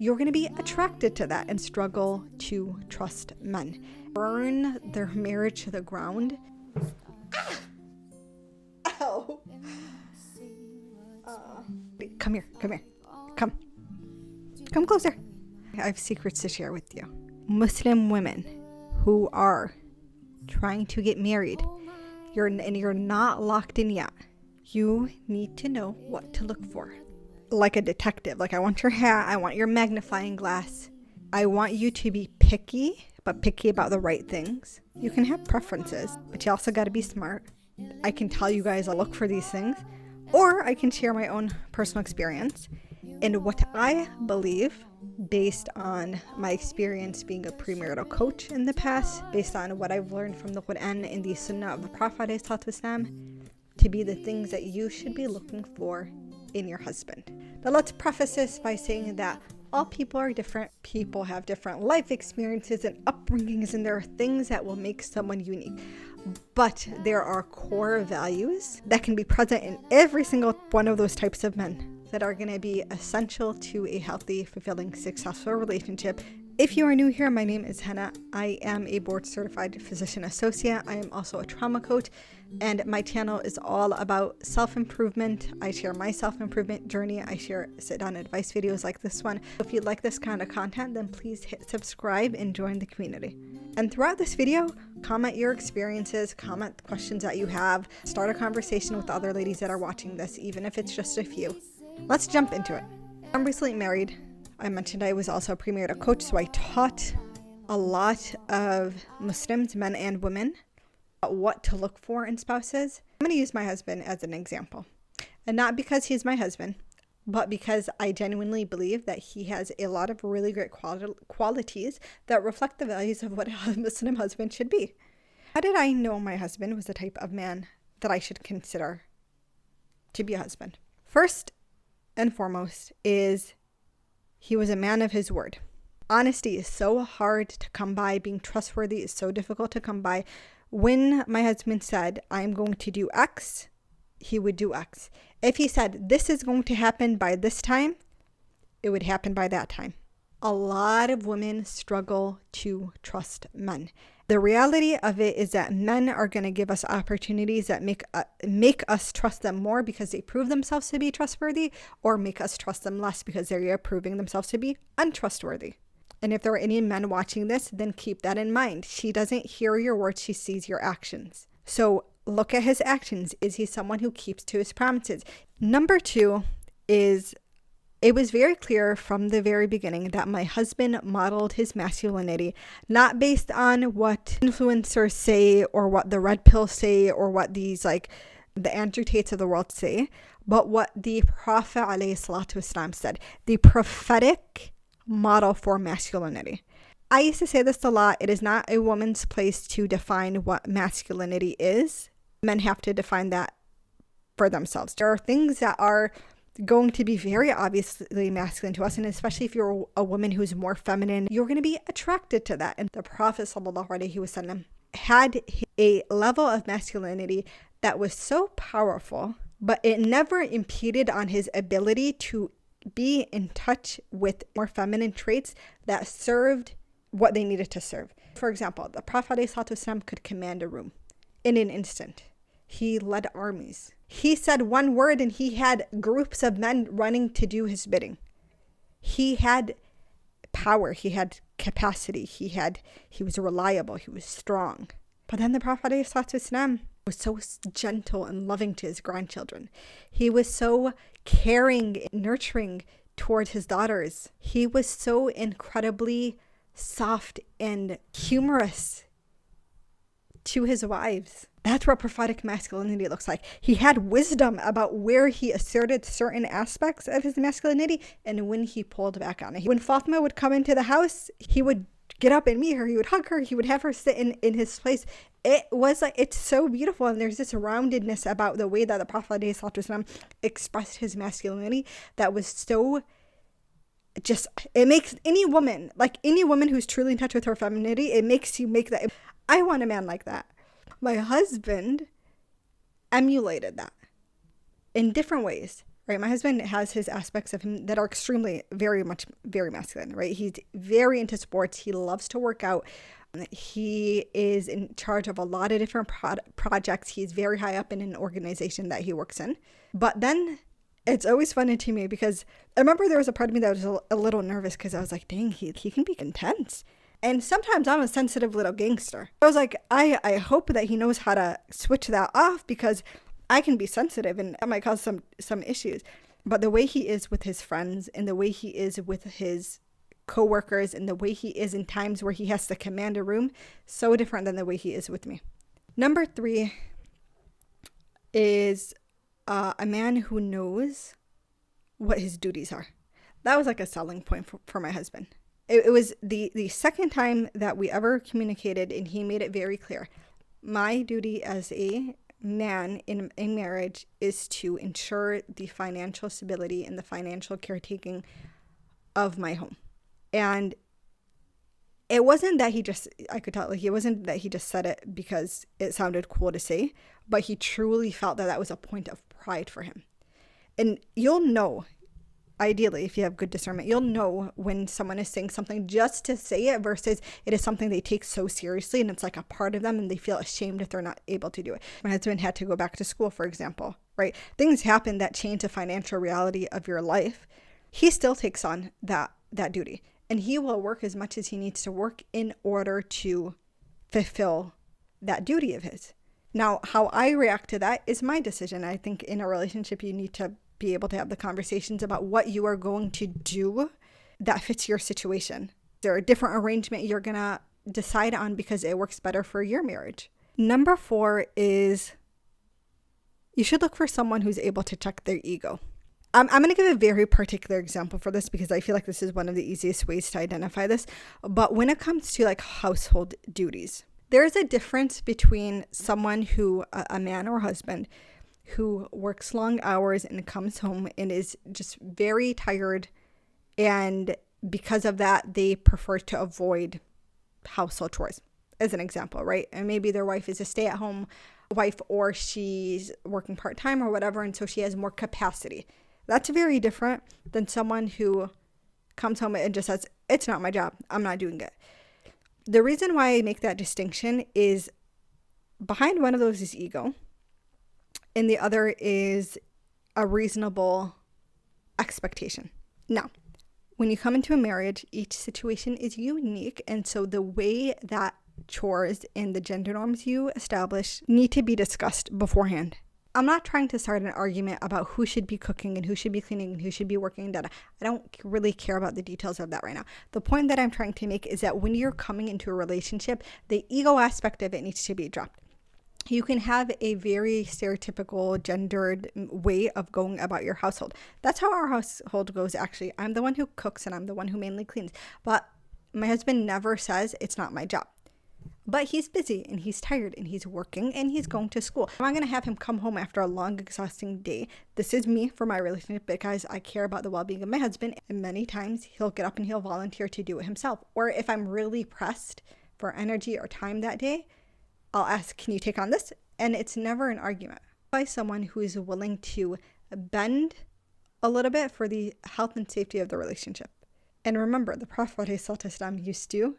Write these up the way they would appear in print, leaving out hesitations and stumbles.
you're going to be attracted to that and struggle to trust men. Burn their marriage to the ground. Ow. Come here. Come closer. I have secrets to share with you. Muslim women who are trying to get married, you're not locked in yet. You need to know what to look for. Like a detective. Like, I want your hat. I want your magnifying glass. I want you to be picky, but picky about the right things. You can have preferences, but you also got to be smart. I can tell you guys I'll look for these things, or I can share my own personal experience and what I believe based on my experience being a premarital coach in the past, based on what I've learned from the Quran and the Sunnah of the Prophet ﷺ, to be the things that you should be looking for in your husband. Now let's preface this by saying that all people are different. People have different life experiences and upbringings, and there are things that will make someone unique. But there are core values that can be present in every single one of those types of men that are going to be essential to a healthy, fulfilling, successful relationship. If you are new here, my name is Hannah. I am a board-certified physician associate. I am also a trauma coach, and my channel is all about self-improvement. I share my self-improvement journey. I share sit-down advice videos like this one. If you like this kind of content, then please hit subscribe and join the community. And throughout this video, comment your experiences, comment questions that you have, start a conversation with other ladies that are watching this, even if it's just a few. Let's jump into it. I'm recently married. I mentioned I was also a premarital coach, so I taught a lot of Muslims, men and women, about what to look for in spouses. I'm going to use my husband as an example. And not because he's my husband, but because I genuinely believe that he has a lot of really great qualities that reflect the values of what a Muslim husband should be. How did I know my husband was the type of man that I should consider to be a husband? First and foremost is he was a man of his word. Honesty is so hard to come by. Being trustworthy is so difficult to come by. When my husband said, I'm going to do X, he would do X. If he said, this is going to happen by this time, it would happen by that time. A lot of women struggle to trust men. The reality of it is that men are going to give us opportunities that make us trust them more because they prove themselves to be trustworthy, or make us trust them less because they're proving themselves to be untrustworthy. And if there are any men watching this, then keep that in mind. She doesn't hear your words, she sees your actions. So look at his actions. Is he someone who keeps to his promises? Number two is, it was very clear from the very beginning that my husband modeled his masculinity not based on what influencers say or what the red pill say or what these the Andrew Tates of the world say, but what the Prophet ﷺ said, the prophetic model for masculinity. I used to say this a lot. It is not a woman's place to define what masculinity is. Men have to define that for themselves. There are things that are going to be very obviously masculine to us, and especially if you're a woman who's more feminine, you're going to be attracted to that. And the Prophet ﷺ had a level of masculinity that was so powerful, but it never impeded on his ability to be in touch with more feminine traits that served what they needed to serve. For example, the Prophet ﷺ could command a room in an instant. He led armies. He said one word and he had groups of men running to do his bidding. He had power. He had capacity. He was reliable. He was strong. But then the Prophet ﷺ was so gentle and loving to his grandchildren. He was so caring, nurturing toward his daughters. He was so incredibly soft and humorous to his wives. That's what prophetic masculinity looks like. He had wisdom about where he asserted certain aspects of his masculinity and when he pulled back on it. When Fatima would come into the house, he would get up and meet her. He would hug her. He would have her sit in his place. It's so beautiful. And there's this roundedness about the way that the Prophet ﷺ expressed his masculinity that was so it makes any woman who's truly in touch with her femininity, it makes you make that. I want a man like that. My husband emulated that in different ways, right? My husband has his aspects of him that are extremely, very masculine, right? He's very into sports. He loves to work out. He is in charge of a lot of different projects. He's very high up in an organization that he works in. But then it's always funny to me because I remember there was a part of me that was a little nervous because I was like, dang, he can be intense. And sometimes I'm a sensitive little gangster. I was like, I hope that he knows how to switch that off because I can be sensitive and that might cause some issues. But the way he is with his friends and the way he is with his coworkers and the way he is in times where he has to command a room, so different than the way he is with me. Number 3 is a man who knows what his duties are. That was like a selling point for my husband. It was the second time that we ever communicated, and he made it very clear. My duty as a man in a marriage is to ensure the financial stability and the financial caretaking of my home. And it wasn't that I could tell, like, it wasn't that he just said it because it sounded cool to say, but he truly felt that was a point of pride for him. And you'll know, ideally, if you have good discernment, you'll know when someone is saying something just to say it versus it is something they take so seriously and it's like a part of them and they feel ashamed if they're not able to do it. My husband had to go back to school, for example, right? Things happen that change the financial reality of your life. He still takes on that duty. And he will work as much as he needs to work in order to fulfill that duty of his. Now, how I react to that is my decision. I think in a relationship, you need to be able to have the conversations about what you are going to do that fits your situation. There a different arrangement you're going to decide on because it works better for your marriage. Number 4 is you should look for someone who's able to check their ego. I'm going to give a very particular example for this because I feel like this is one of the easiest ways to identify this. But when it comes to like household duties, there's a difference between someone who, a man or husband, who works long hours and comes home and is just very tired. And because of that, they prefer to avoid household chores, as an example, right? And maybe their wife is a stay-at-home wife or she's working part-time or whatever. And so she has more capacity. That's very different than someone who comes home and just says, it's not my job. I'm not doing it. The reason why I make that distinction is behind one of those is ego. And the other is a reasonable expectation. Now, when you come into a marriage, each situation is unique. And so the way that chores and the gender norms you establish need to be discussed beforehand. I'm not trying to start an argument about who should be cooking and who should be cleaning and who should be working. I don't really care about the details of that right now. The point that I'm trying to make is that when you're coming into a relationship, the ego aspect of it needs to be dropped. You can have a very stereotypical gendered way of going about your household. That's how our household goes, actually. I'm the one who cooks and I'm the one who mainly cleans. But my husband never says it's not my job. But he's busy and he's tired and he's working and he's going to school. I'm not going to have him come home after a long, exhausting day. This is me for my relationship because I care about the well-being of my husband. And many times he'll get up and he'll volunteer to do it himself. Or if I'm really pressed for energy or time that day, I'll ask, can you take on this? And it's never an argument. By someone who is willing to bend a little bit for the health and safety of the relationship. And remember, the Prophet used to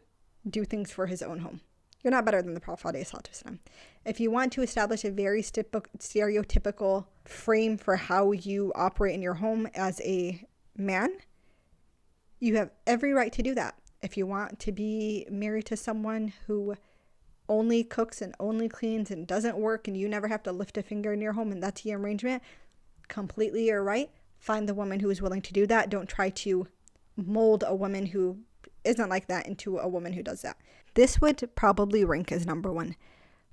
do things for his own home. You're not better than the Prophet. If you want to establish a very stereotypical frame for how you operate in your home as a man, you have every right to do that. If you want to be married to someone who only cooks and only cleans and doesn't work and you never have to lift a finger in your home and that's the arrangement, completely you're right. Find the woman who is willing to do that. Don't try to mold a woman who isn't like that into a woman who does that. This would probably rank as number 1.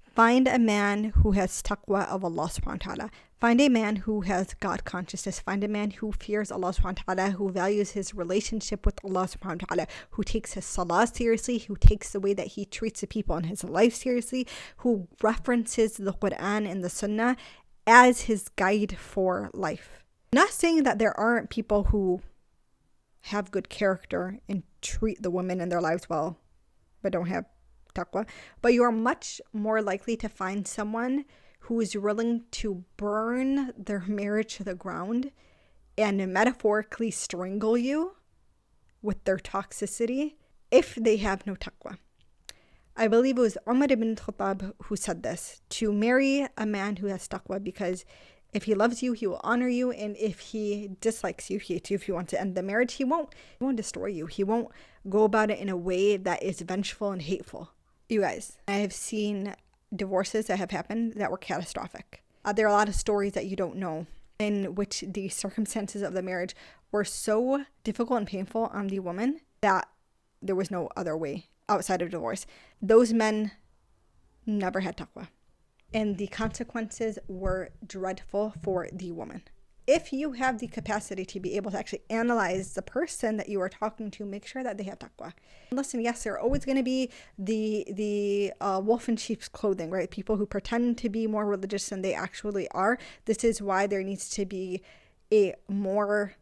Find a man who has taqwa of Allah subhanahu wa ta'ala. Find a man who has God consciousness. Find a man who fears Allah subhanahu wa ta'ala, who values his relationship with Allah subhanahu wa ta'ala, who takes his salah seriously, who takes the way that he treats the people in his life seriously, who references the Quran and the Sunnah as his guide for life. Not saying that there aren't people who have good character and treat the women in their lives well, but don't have taqwa. But you are much more likely to find someone who is willing to burn their marriage to the ground and metaphorically strangle you with their toxicity if they have no taqwa. I believe it was Umar ibn Khattab who said this, to marry a man who has taqwa, because if he loves you, he will honor you, and if he dislikes you, hates you, if he wants to end the marriage, he won't destroy you. He won't go about it in a way that is vengeful and hateful. You guys, I have seen divorces that have happened that were catastrophic. There are a lot of stories that you don't know in which the circumstances of the marriage were so difficult and painful on the woman that there was no other way outside of divorce. Those men never had taqwa, and the consequences were dreadful for the woman. If you have the capacity to be able to actually analyze the person that you are talking to, make sure that they have taqwa. Listen, yes, there are always going to be the wolf in sheep's clothing, right? People who pretend to be more religious than they actually are. This is why there needs to be a more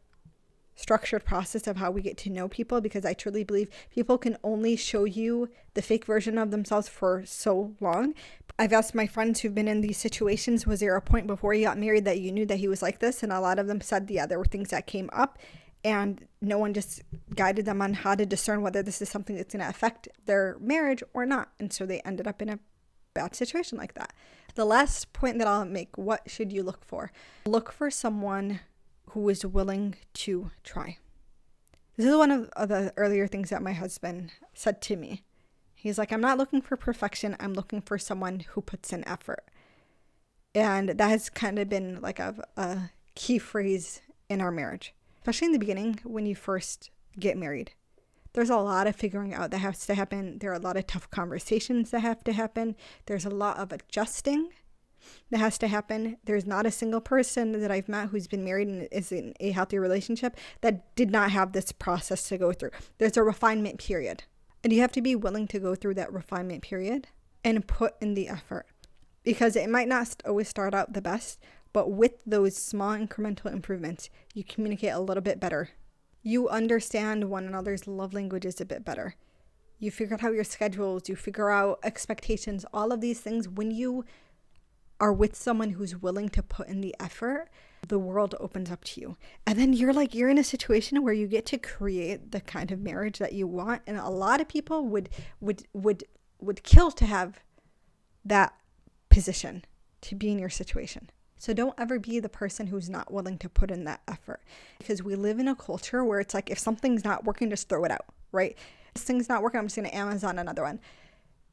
structured process of how we get to know people, because I truly believe people can only show you the fake version of themselves for so long. I've asked my friends who've been in these situations, was there a point before you got married that you knew that he was like this? And a lot of them said, yeah, there were things that came up and no one just guided them on how to discern whether this is something that's going to affect their marriage or not. And so they ended up in a bad situation like that. The last point that I'll make, what should you look for? Look for someone who is willing to try. This is one of the earlier things that my husband said to me. He's like, I'm not looking for perfection. I'm looking for someone who puts in effort. And that has kind of been like a key phrase in our marriage, especially in the beginning when you first get married. There's a lot of figuring out that has to happen. There are a lot of tough conversations that have to happen. There's a lot of adjusting that has to happen. There's not a single person that I've met who's been married and is in a healthy relationship that did not have this process to go through. There's a refinement period. And you have to be willing to go through that refinement period and put in the effort, because it might not always start out the best, but with those small incremental improvements, you communicate a little bit better. You understand one another's love languages a bit better. You figure out your schedules, you figure out expectations, all of these things. When you are with someone who's willing to put in the effort, the world opens up to you. And then you're in a situation where you get to create the kind of marriage that you want. And a lot of people would kill to have that position, to be in your situation. So don't ever be the person who's not willing to put in that effort, because we live in a culture where it's like, if something's not working, just throw it out, right? This thing's not working, I'm just going to Amazon another one.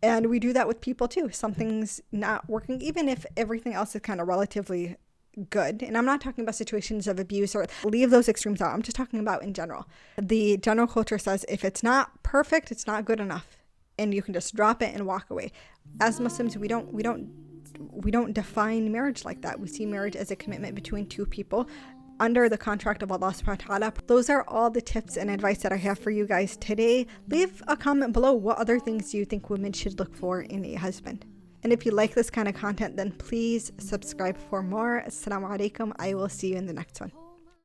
And we do that with people too. Something's not working, even if everything else is kind of relatively good. And I'm not talking about situations of abuse, or leave those extremes out. I'm just talking about in general. The general culture says if it's not perfect, it's not good enough, and you can just drop it and walk away. As Muslims, we don't define marriage like that. We see marriage as a commitment between two people under the contract of Allah subhanahu wa ta'ala. Those are all the tips and advice that I have for you guys today. Leave a comment below. What other things do you think women should look for in a husband? And if you like this kind of content, then please subscribe for more. Assalamu alaikum. I will see you in the next one.